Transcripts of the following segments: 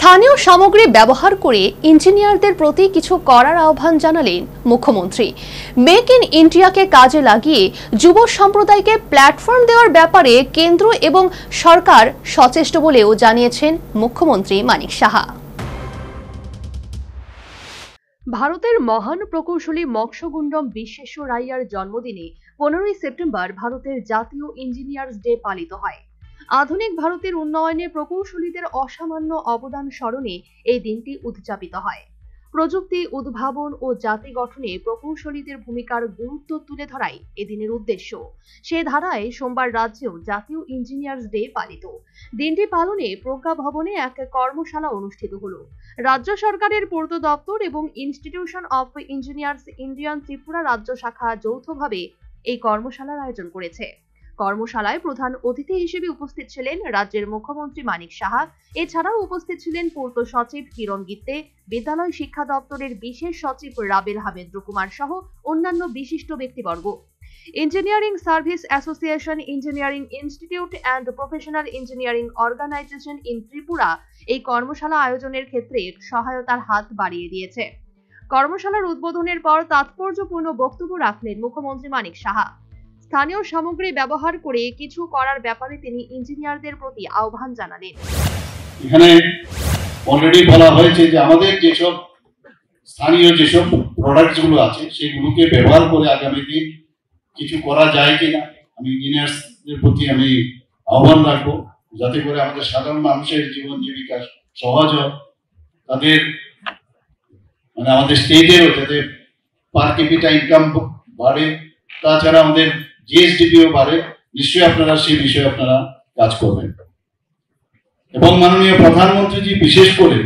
স্থানীয় সামগ্রী ব্যবহার করে ইঞ্জিনিয়ারদের প্রতি কিছু করার আহ্বান জানালেন মুখ্যমন্ত্রী। মেক ইন ইন্ডিয়াকে কাজে লাগিয়ে যুব সম্প্রদায়কে প্ল্যাটফর্ম দেওয়ার ব্যাপারে কেন্দ্র এবং সরকার সচেষ্ট বলেও জানিয়েছেন মুখ্যমন্ত্রী মানিক সাহা। ভারতের মহান প্রকৌশলী মক্সগুন্ডম বিশ্বেশ্বরাইয়ার জন্মদিনে 15ই সেপ্টেম্বর ভারতের জাতীয় ইঞ্জিনিয়ার্স ডে পালিত হয়। আধুনিক ভারতের উন্নয়নে প্রকৌশলীদের অসামান্য অবদান স্মরণে এই দিনটি উদযাপিত হয়। প্রযুক্তি উদ্ভাবন ও জাতি গঠনে প্রকৌশলীদের ভূমিকার গুরুত্ব তুলে ধরাই এদিনের উদ্দেশ্য। সে ধারায় সোমবার রাজ্যেও জাতীয় ইঞ্জিনিয়ার্স ডে পালিত। দিনটি পালনে প্রজ্ঞা ভবনে এক কর্মশালা অনুষ্ঠিত হলো। রাজ্য সরকারের পূর্ত দপ্তর এবং institution of engineers Indian Tripura রাজ্য শাখা যৌথভাবে এই কর্মশালার আয়োজন করেছে। কর্মশালায় প্রধান অতিথি হিসেবে উপস্থিত ছিলেন রাজ্যের মুখ্যমন্ত্রী মানিক সাহা। এছাড়াও উপস্থিত ছিলেন পূর্ত সচিব কিরণ গিত্তে, বিদ্যালয় শিক্ষা দপ্তরের বিশেষ সচিব রাবেল হামেদ্র কুমার সহ অন্যান্য বিশিষ্ট ব্যক্তিবর্গ। Engineering service association, engineering institute and professional engineering organisation in Tripura এই কর্মশালা আয়োজনের ক্ষেত্রে সহায়তার হাত বাড়িয়ে দিয়েছে। কর্মশালার উদ্বোধনের পর তাৎপর্যপূর্ণ বক্তব্য রাখলেন মুখ্যমন্ত্রী মানিক সাহা। স্থানীয় সামগ্রী ব্যবহার করে কিছু করার ব্যাপারে তিনি ইঞ্জিনিয়ারদের প্রতি আহ্বান জানালেন। এখানে অলরেডি বলা হয়েছে যে আমাদের যেসব স্থানীয় যেসব প্রোডাক্টস গুলো আছে সেগুলোকে ব্যবহার করে আগামী দিন কিছু করা যায় কিনা আমি ইঞ্জিনিয়ারদের প্রতি আমি আহ্বান রাখবো, যাতে করে আমাদের সাধারণ মানুষের জীবন জীবিকা সহজ হয়, তাদের আমাদের স্টেটেরও যাতে পার ক্যাপিটা ইনকাম বাড়ে, তাছাড়া আমাদের জিএসডিপিও বাড়ে। নিশ্চয়ই আপনারা সেই বিষয়ে আপনারা কাজ করবেন। এবং মাননীয় প্রধানমন্ত্রীজি বিশেষ করে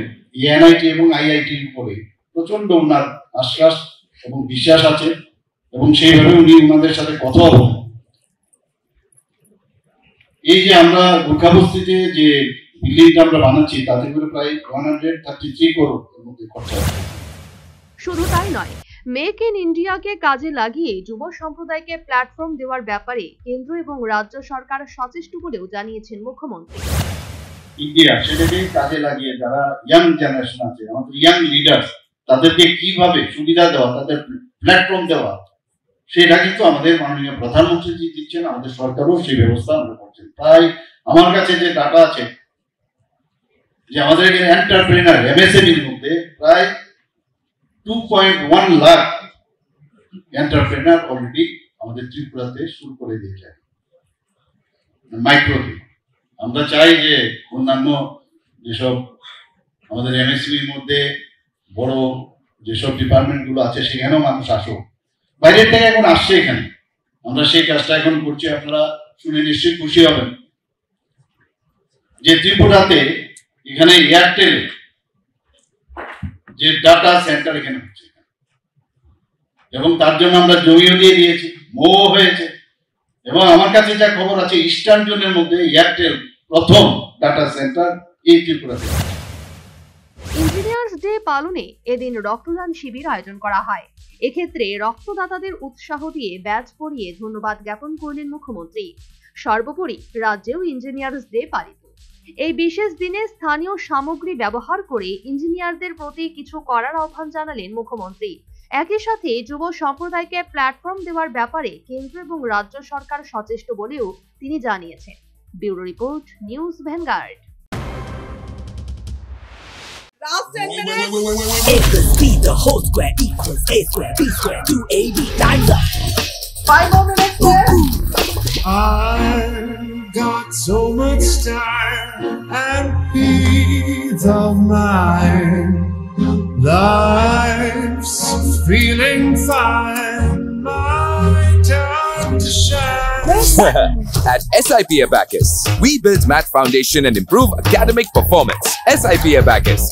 এনআইটি এবং আইআইটির উপরে প্রচন্ড ওনার আশ্বাস এবং বিশ্বাস আছে এবং সেইভাবে উনি ওনাদের সাথে কথা বলেন। এই যে আমরা গোর্খাবস্তিতে যে বিল্ডিংটা আমরা বানাচ্ছি তাতে করে প্রায় 133 করোড় মধ্যে খরচা হচ্ছে। শুধু তাই নয়, মেক ইন ইন্ডিয়াকে কাজে লাগিয়ে যুব সম্প্রদায়কে প্ল্যাটফর্ম দেওয়ার ব্যাপারে কেন্দ্র এবং রাজ্য সরকার সচেষ্ট বলেও জানিয়েছেন মুখ্যমন্ত্রী। ইন্ডিয়া সেটাকে কাজে লাগিয়ে যারা ইয়াং জেনারেশন আছে, আমাদের ইয়াং লিডার্স, তাদেরকে কিভাবে সুবিধা দেওয়া, তাদের প্ল্যাটফর্ম দেওয়া, সেটা কিন্তু আমাদের মাননীয় প্রধানমন্ত্রী দিচ্ছেন, আমাদের সরকারও সেই ব্যবস্থা আমরা করছেন। তাই আমার কাছে যে ডাটা আছে যে আমাদের এন্টারপ্রেনার এমএসএমইর মধ্যে প্রায় 2.1 লাখ এন্টারপ্রেনার অলরেডি আমাদের ত্রিপুরাতে শুরু করে দিয়েছে মাইক্রোতে। আমরা চাই যে অন্যান্য যেসব আমাদের এমএসএমইর মধ্যে বড় যেসব ডিপার্টমেন্ট গুলো আছে সেখানেও মানুষ আসুক। বাইরের থেকে এখন আসছে এখানে, আমরা সেই কাজটা এখন করছি। আপনারা শুনে নিশ্চয়ই খুশি হবেন যে ত্রিপুরাতে এখানে এয়ারটেল যে ডাটা সেন্টার এখানে হচ্ছে এবং তার জন্য আমরা জমিও দিয়ে দিয়েছি, মো হয়েছে। এবং আমার কাছে যা খবর আছে ইস্টার্ন জোনের মধ্যে এয়ারটেল প্রথম ডাটা সেন্টার এই ত্রিপুরাতে। ইঞ্জিনিয়ার্স ডে পালনে এদিন রক্তদান শিবির আয়োজন করা হয়। এক্ষেত্রে রক্তদাতাদের উৎসাহ দিয়ে ব্যাজ পরিয়ে ধন্যবাদ জ্ঞাপন করলেন মুখ্যমন্ত্রী। সর্বোপরি রাজ্যেও ইঞ্জিনিয়ার্স ডে পালিত। এই বিশেষ দিনে স্থানীয় সামগ্রী ব্যবহার করে ইঞ্জিনিয়ারদের প্রতি কিছু করার আহ্বান জানালেন মুখ্যমন্ত্রী। একই সাথে যুব সম্প্রদায়কে প্ল্যাটফর্ম দেওয়ার ব্যাপারে কেন্দ্র এবং রাজ্য সরকার সচেষ্ট বলেও তিনি জানিয়েছেন। Bureau report, news vanguard. Last 10 minutes. A plus B, the whole square equals A square, B square, 2AB, times up. 5 more minutes there. I've got so much time and peace of mind. Life's feeling fine. My time to shine. At SIP Abacus, we build math foundation and improve academic performance. SIP Abacus,